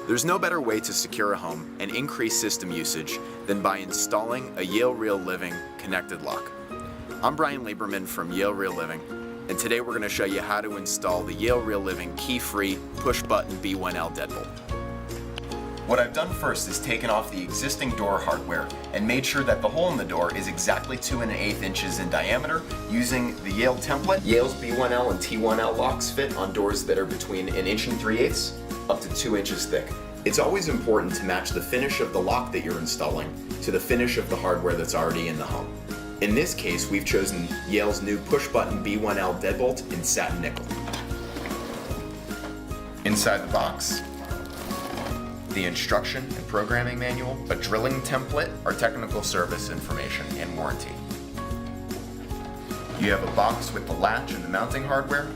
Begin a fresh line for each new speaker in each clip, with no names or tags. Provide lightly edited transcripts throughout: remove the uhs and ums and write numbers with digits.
There's no better way to secure a home and increase system usage than by installing a Yale Real Living connected lock. I'm Brian Lieberman from Yale Real Living, and today we're going to show you how to install the Yale Real Living key-free push-button B1L deadbolt. What I've done first is taken off the existing door hardware and made sure that the hole in the door is exactly 2 1/8 inches in diameter using the Yale template. Yale's B1L and T1L locks fit on doors that are between 1 3/8 up to 2 inches thick. It's always important to match the finish of the lock that you're installing to the finish of the hardware that's already in the home. In this case, we've chosen Yale's new push-button B1L deadbolt in satin nickel. Inside the box, the instruction and programming manual, a drilling template, our technical service information, and warranty. You have a box with the latch and the mounting hardware.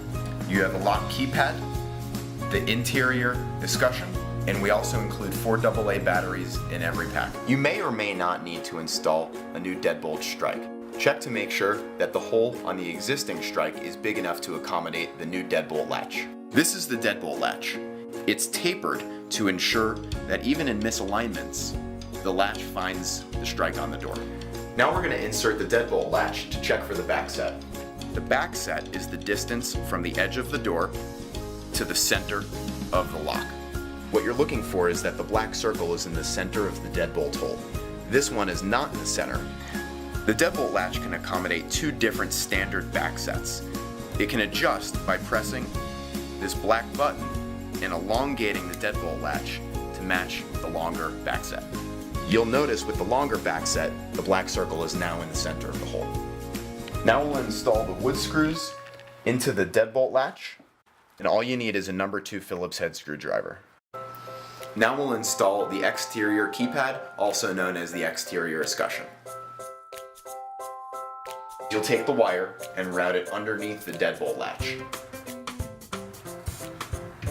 You have a lock keypad, the interior discussion, and we also include 4 AA batteries in every pack. You may or may not need to install a new deadbolt strike. Check to make sure that the hole on the existing strike is big enough to accommodate the new deadbolt latch. This is the deadbolt latch. It's tapered to ensure that even in misalignments, the latch finds the strike on the door. Now we're going to insert the deadbolt latch to check for the back set. The back set is the distance from the edge of the door to the center of the lock. What you're looking for is that the black circle is in the center of the deadbolt hole. This one is not in the center. The deadbolt latch can accommodate 2 different standard back sets. It can adjust by pressing this black button and elongating the deadbolt latch to match the longer back set. You'll notice with the longer back set, the black circle is now in the center of the hole. Now we'll install the wood screws into the deadbolt latch, and all you need is a number 2 Phillips head screwdriver. Now we'll install the exterior keypad, also known as the exterior escutcheon. You'll take the wire and route it underneath the deadbolt latch.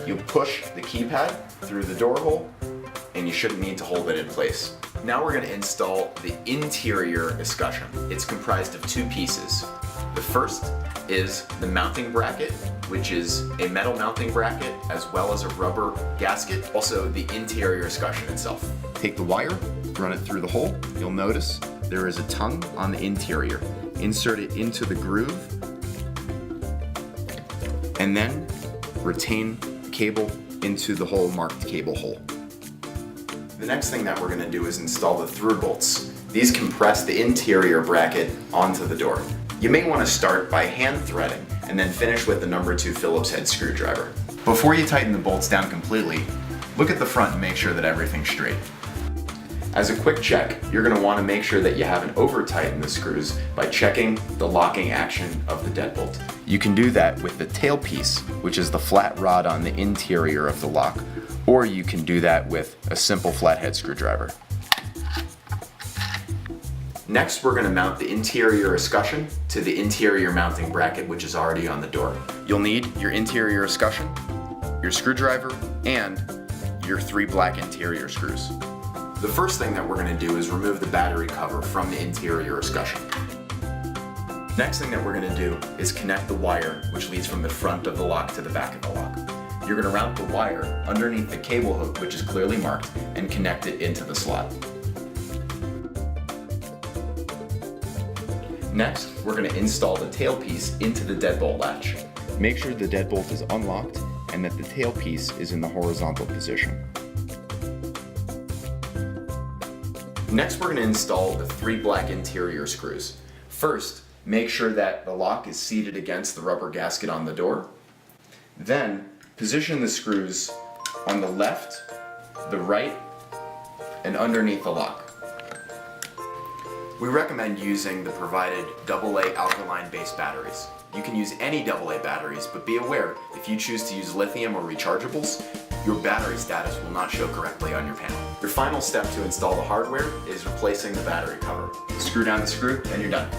You push the keypad through the door hole, and you shouldn't need to hold it in place. Now we're going to install the interior escutcheon. It's comprised of 2 pieces. The first is the mounting bracket, which is a metal mounting bracket as well as a rubber gasket, also the interior escutcheon itself. Take the wire, run it through the hole. You'll notice there is a tongue on the interior. Insert it into the groove, and then retain the cable into the hole marked cable hole. The next thing that we're going to do is install the through bolts. These compress the interior bracket onto the door. You may want to start by hand threading and then finish with the number 2 Phillips head screwdriver. Before you tighten the bolts down completely, look at the front and make sure that everything's straight. As a quick check, you're going to want to make sure that you haven't over-tightened the screws by checking the locking action of the deadbolt. You can do that with the tailpiece, which is the flat rod on the interior of the lock, or you can do that with a simple flathead screwdriver. Next, we're going to mount the interior escutcheon to the interior mounting bracket, which is already on the door. You'll need your interior escutcheon, your screwdriver, and your 3 black interior screws. The first thing that we're going to do is remove the battery cover from the interior escutcheon. Next thing that we're going to do is connect the wire, which leads from the front of the lock to the back of the lock. You're going to route the wire underneath the cable hook, which is clearly marked, and connect it into the slot. Next, we're going to install the tailpiece into the deadbolt latch. Make sure the deadbolt is unlocked and that the tailpiece is in the horizontal position. Next, we're going to install the 3 black interior screws. First, make sure that the lock is seated against the rubber gasket on the door. Then, position the screws on the left, the right, and underneath the lock. We recommend using the provided AA alkaline-based batteries. You can use any AA batteries, but be aware, if you choose to use lithium or rechargeables, your battery status will not show correctly on your panel. Your final step to install the hardware is replacing the battery cover. Screw down the screw, and you're done.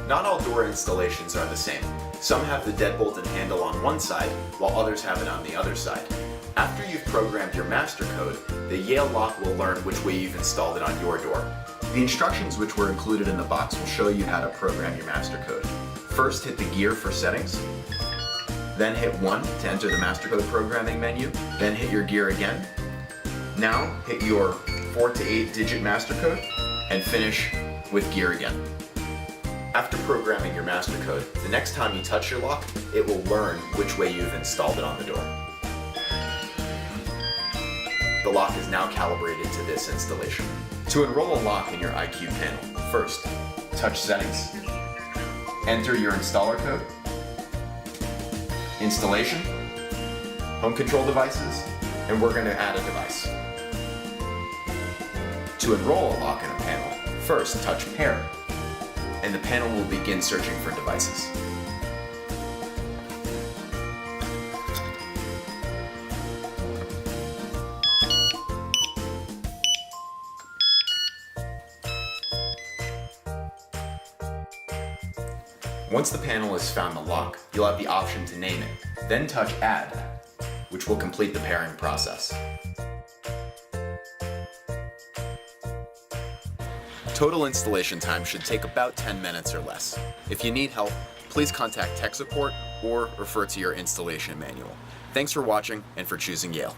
Not all door installations are the same. Some have the deadbolt and handle on one side, while others have it on the other side. After you've programmed your master code, the Yale lock will learn which way you've installed it on your door. The instructions which were included in the box will show you how to program your master code. First, hit the gear for settings, then hit 1 to enter the master code programming menu, then hit your gear again, Now hit your 4 to 8 digit master code and finish with gear again. After programming your master code, the next time you touch your lock, it will learn which way you've installed it on the door. The lock is now calibrated to this installation. To enroll a lock in your IQ panel, first, touch Settings, enter your installer code, Installation, Home Control Devices, and we're going to add a device. To enroll a lock in a panel, first touch Pair, and the panel will begin searching for devices. Once the panel has found the lock, you'll have the option to name it. Then touch Add, which will complete the pairing process. Total installation time should take about 10 minutes or less. If you need help, please contact tech support or refer to your installation manual. Thanks for watching and for choosing Yale.